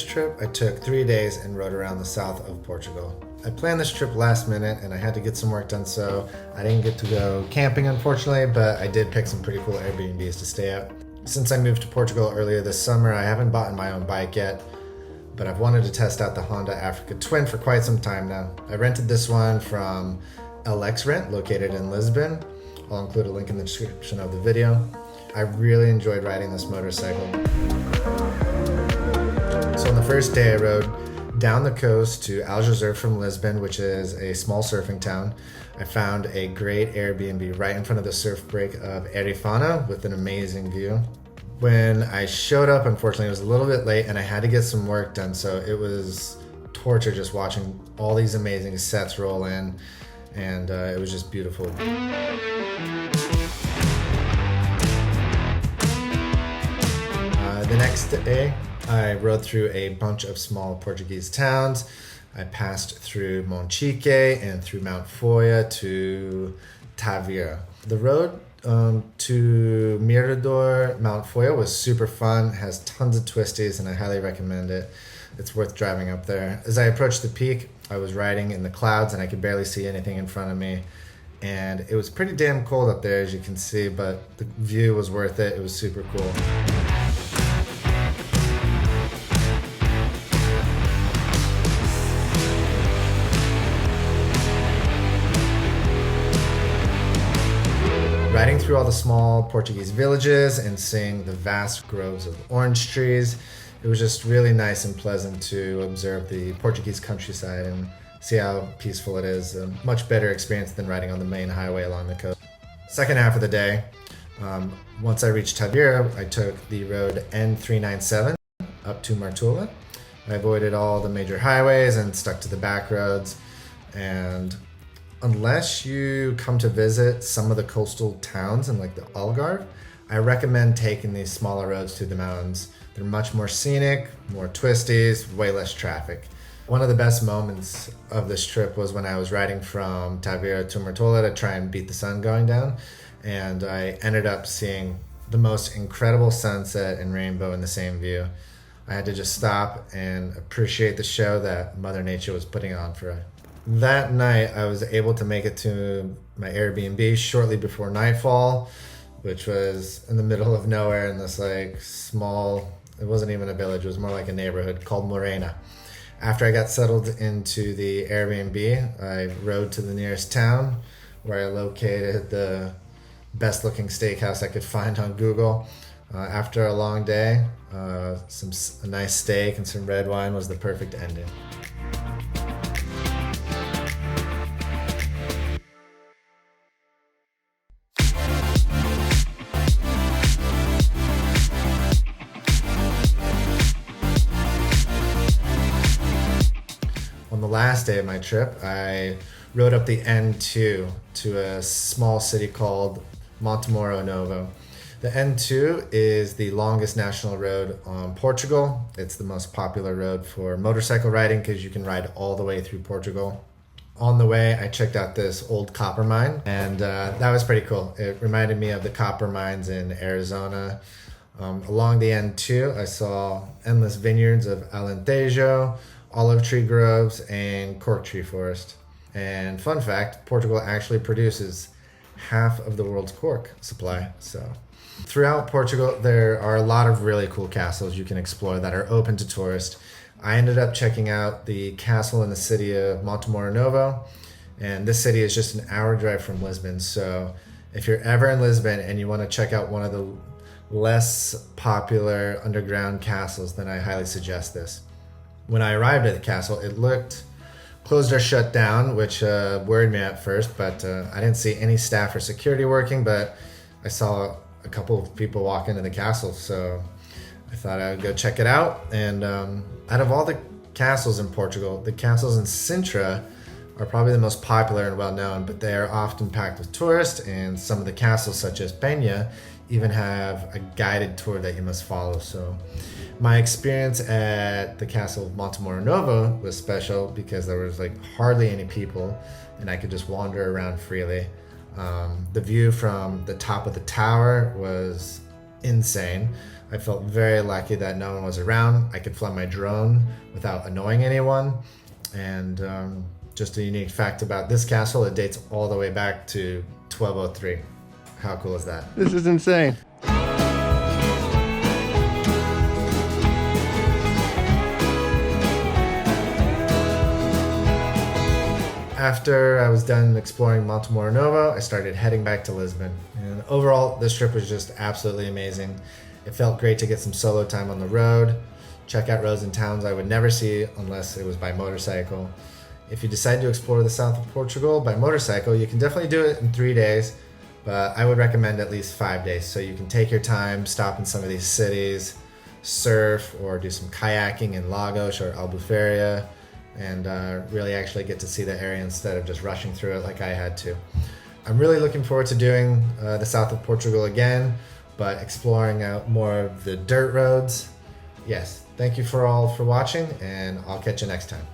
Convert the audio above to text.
first trip, I took 3 days and rode around the south of Portugal. I planned this trip last minute and I had to get some work done, so I didn't get to go camping unfortunately, but I did pick some pretty cool Airbnbs to stay at. Since I moved to Portugal earlier this summer, I haven't bought my own bike yet, but I've wanted to test out the Honda Africa Twin for quite some time now. I rented this one from LX Rent, located in Lisbon. I'll include a link in the description of the video. I really enjoyed riding this motorcycle. So on the first day I rode down the coast to Aljezur from Lisbon, which is a small surfing town. I found a great Airbnb right in front of the surf break of Erifana with an amazing view. When I showed up, unfortunately, it was a little bit late and I had to get some work done, so it was torture just watching all these amazing sets roll in, and it was just beautiful. The next day, I rode through a bunch of small Portuguese towns. I passed through Monchique and through Mount Foya to Tavira. The road to Mirador, Mount Foya was super fun, has tons of twisties, and I highly recommend it. It's worth driving up there. As I approached the peak, I was riding in the clouds and I could barely see anything in front of me. And it was pretty damn cold up there, as you can see, but the view was worth it. It was super cool. Riding through all the small Portuguese villages and seeing the vast groves of orange trees, it was just really nice and pleasant to observe the Portuguese countryside and see how peaceful it is. A much better experience than riding on the main highway along the coast. Second half of the day, once I reached Tavira, I took the road N397 up to Mertola. I avoided all the major highways and stuck to the back roads, and unless you come to visit some of the coastal towns in like the Algarve, I recommend taking these smaller roads through the mountains. They're much more scenic, more twisties, way less traffic. One of the best moments of this trip was when I was riding from Tavira to Mertola to try and beat the sun going down, and I ended up seeing the most incredible sunset and rainbow in the same view. I had to just stop and appreciate the show that Mother Nature was putting on for us. That night, I was able to make it to my Airbnb shortly before nightfall, which was in the middle of nowhere in this like small, it wasn't even a village, it was more like a neighborhood called Morena. After I got settled into the Airbnb, I rode to the nearest town where I located the best looking steakhouse I could find on Google. After a long day, a nice steak and some red wine was the perfect ending. On the last day of my trip, I rode up the N2 to a small city called Montemor-O-Novo. The N2 is the longest national road on Portugal. It's the most popular road for motorcycle riding because you can ride all the way through Portugal. On the way, I checked out this old copper mine, and that was pretty cool. It reminded me of the copper mines in Arizona. Along the N2, I saw endless vineyards of Alentejo, olive tree groves, and cork tree forest. And fun fact, Portugal actually produces half of the world's cork supply. So throughout Portugal, there are a lot of really cool castles you can explore that are open to tourists. I ended up checking out the castle in the city of Montemor-O-Novo, and this city is just an hour drive from Lisbon. So if you're ever in Lisbon and you want to check out one of the less popular underground castles, then I highly suggest this. When I arrived at the castle, it looked closed or shut down, which worried me at first, but I didn't see any staff or security working, but I saw a couple of people walk into the castle, so I thought I would go check it out. And out of all the castles in Portugal, the castles in Sintra are probably the most popular and well-known, but they are often packed with tourists, and some of the castles, such as Penha, even have a guided tour that you must follow. So my experience at the castle of Montemor-O-Novo was special because there was like hardly any people and I could just wander around freely. The view from the top of the tower was insane. I felt very lucky that no one was around. I could fly my drone without annoying anyone. And just a unique fact about this castle, it dates all the way back to 1203. How cool is that? This is insane. After I was done exploring Montemor-O-Novo, I started heading back to Lisbon. And overall, this trip was just absolutely amazing. It felt great to get some solo time on the road, check out roads and towns I would never see unless it was by motorcycle. If you decide to explore the south of Portugal by motorcycle, you can definitely do it in 3 days, but I would recommend at least 5 days so you can take your time, stop in some of these cities, surf, or do some kayaking in Lagos or Albufeira, and really actually get to see the area instead of just rushing through it like I had to. I'm really looking forward to doing the south of Portugal again, but exploring out more of the dirt roads. Yes, thank you for all for watching, and I'll catch you next time.